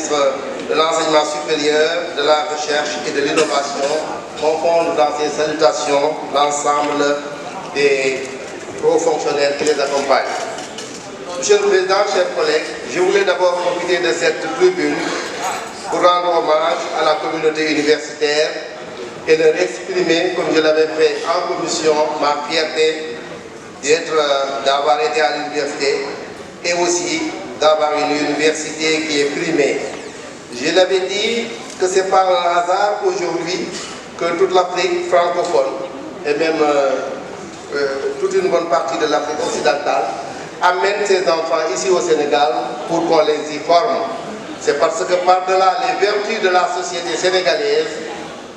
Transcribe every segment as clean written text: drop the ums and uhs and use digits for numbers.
ministre de l'Enseignement supérieur, de la Recherche et de l'Innovation confondent dans ses salutations l'ensemble des hauts fonctionnaires qui les accompagnent. Monsieur le Président, chers collègues, je voulais d'abord profiter de cette tribune pour rendre hommage à la communauté universitaire et leur exprimer, comme je l'avais fait en commission, ma fierté d'avoir été à l'université et aussi d'avoir une université qui est primée. Je l'avais dit que c'est par un hasard aujourd'hui que toute l'Afrique francophone et même toute une bonne partie de l'Afrique occidentale amène ses enfants ici au Sénégal pour qu'on les y forme. C'est parce que par-delà les vertus de la société sénégalaise,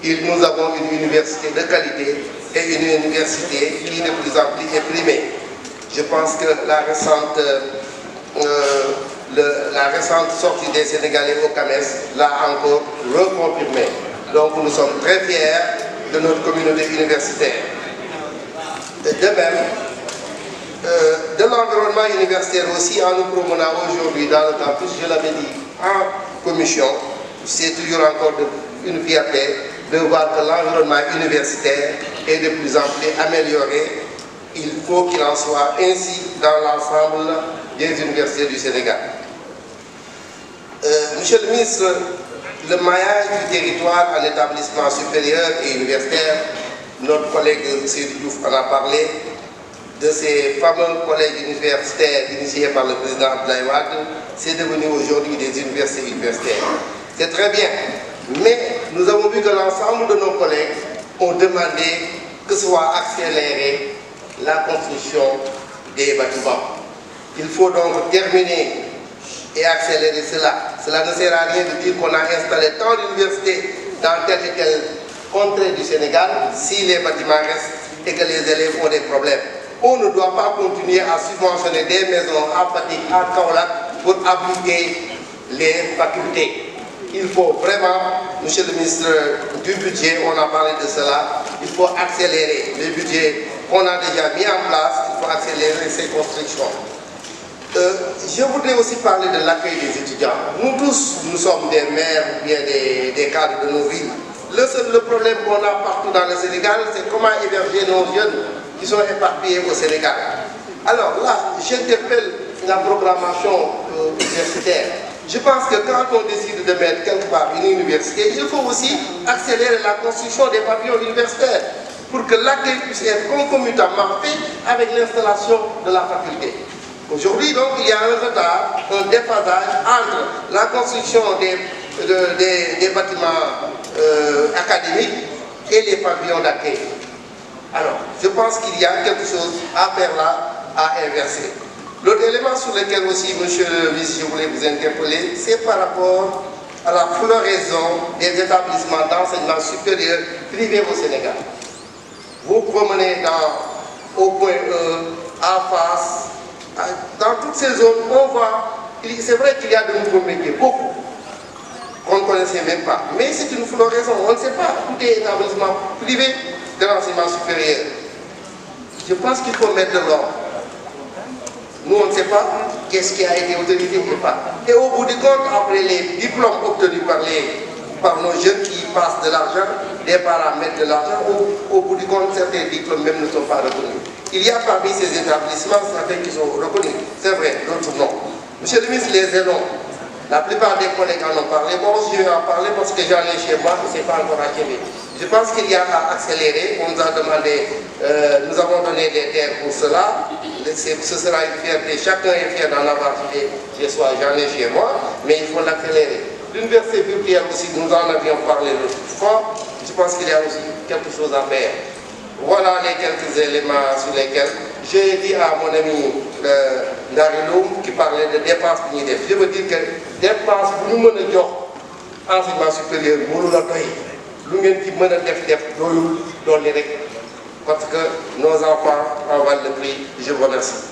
nous avons une université de qualité et une université qui de plus en plus est primée. Je pense que la récente sortie des Sénégalais au CAMES l'a encore reconfirmé. Donc nous sommes très fiers de notre communauté universitaire. De même, de l'environnement universitaire aussi, en nous promenant aujourd'hui dans le campus, je l'avais dit en commission, c'est toujours encore une fierté de voir que l'environnement universitaire est de plus en plus amélioré. Il faut qu'il en soit ainsi dans l'ensemble des universités du Sénégal. Monsieur le ministre, le maillage du territoire en établissement supérieur et universitaire, notre collègue Seydou Diouf en a parlé, de ces fameux collèges universitaires initiés par le président Abdoulaye Wade, c'est devenu aujourd'hui des universités universitaires. C'est très bien, mais nous avons vu que l'ensemble de nos collègues ont demandé que soit accélérée la construction des bâtiments. Il faut donc terminer et accélérer cela. Cela ne sert à rien de dire qu'on a installé tant d'universités dans telle et telle contrée du Sénégal si les bâtiments restent et que les élèves ont des problèmes. On ne doit pas continuer à subventionner des maisons à Fatick, à Kaolack pour abriter les facultés. Il faut vraiment, monsieur le ministre du budget, on a parlé de cela, il faut accélérer le budget qu'on a déjà mis en place, il faut accélérer ces constructions. Je voudrais aussi parler de l'accueil des étudiants. Nous tous, nous sommes des maires ou bien des cadres de nos villes. Le problème qu'on a partout dans le Sénégal, c'est comment héberger nos jeunes qui sont éparpillés au Sénégal. Alors là, j'interpelle la programmation universitaire. Je pense que quand on décide de mettre quelque part une université, il faut aussi accélérer la construction des pavillons universitaires pour que l'accueil puisse être concomitamment fait avec l'installation de la faculté. Aujourd'hui, donc, il y a un retard, un déphasage entre la construction des bâtiments académiques et les pavillons d'accueil. Alors, je pense qu'il y a quelque chose à faire là, à inverser. L'autre élément sur lequel aussi, monsieur le ministre, je voulais vous interpeller, c'est par rapport à la floraison des établissements d'enseignement supérieur privés au Sénégal. Vous promenez au point E, à Fass, dans toutes ces zones, on voit, c'est vrai qu'il y a de nouveaux métiers, beaucoup, qu'on ne connaissait même pas. Mais c'est une floraison, on ne sait pas, tout est établissement privé de l'enseignement supérieur. Je pense qu'il faut mettre de l'ordre. Nous, on ne sait pas qu'est-ce qui a été autorisé et pas. Et au bout du compte, après les diplômes obtenus par nos jeunes qui passent de l'argent, des parents mettent de l'argent, au bout du compte, certains diplômes même ne sont pas reconnus. Il y a parmi ces établissements certains qui sont reconnus, c'est vrai, d'autres non. Monsieur le ministre, les aidons, la plupart des collègues en ont parlé. Bon, je vais en parler parce que j'en ai chez moi, ce n'est pas encore achevé. Je pense qu'il y a à accélérer. On nous a demandé, nous avons donné des terres pour cela. Ce sera une fierté. Chacun est fier d'en avoir chez soi. J'en ai chez moi, mais il faut l'accélérer. L'université virtuelle aussi, nous en avions parlé l'autre fois. Je pense qu'il y a aussi quelque chose à faire. Voilà les quelques éléments sur lesquels j'ai dit à mon ami Darilou qui parlait de dépenses. Je veux dire que dépenses pour nous mener enseignement supérieur, nous la doy. Nous devons parce que nos enfants en valent le prix. Je vous remercie.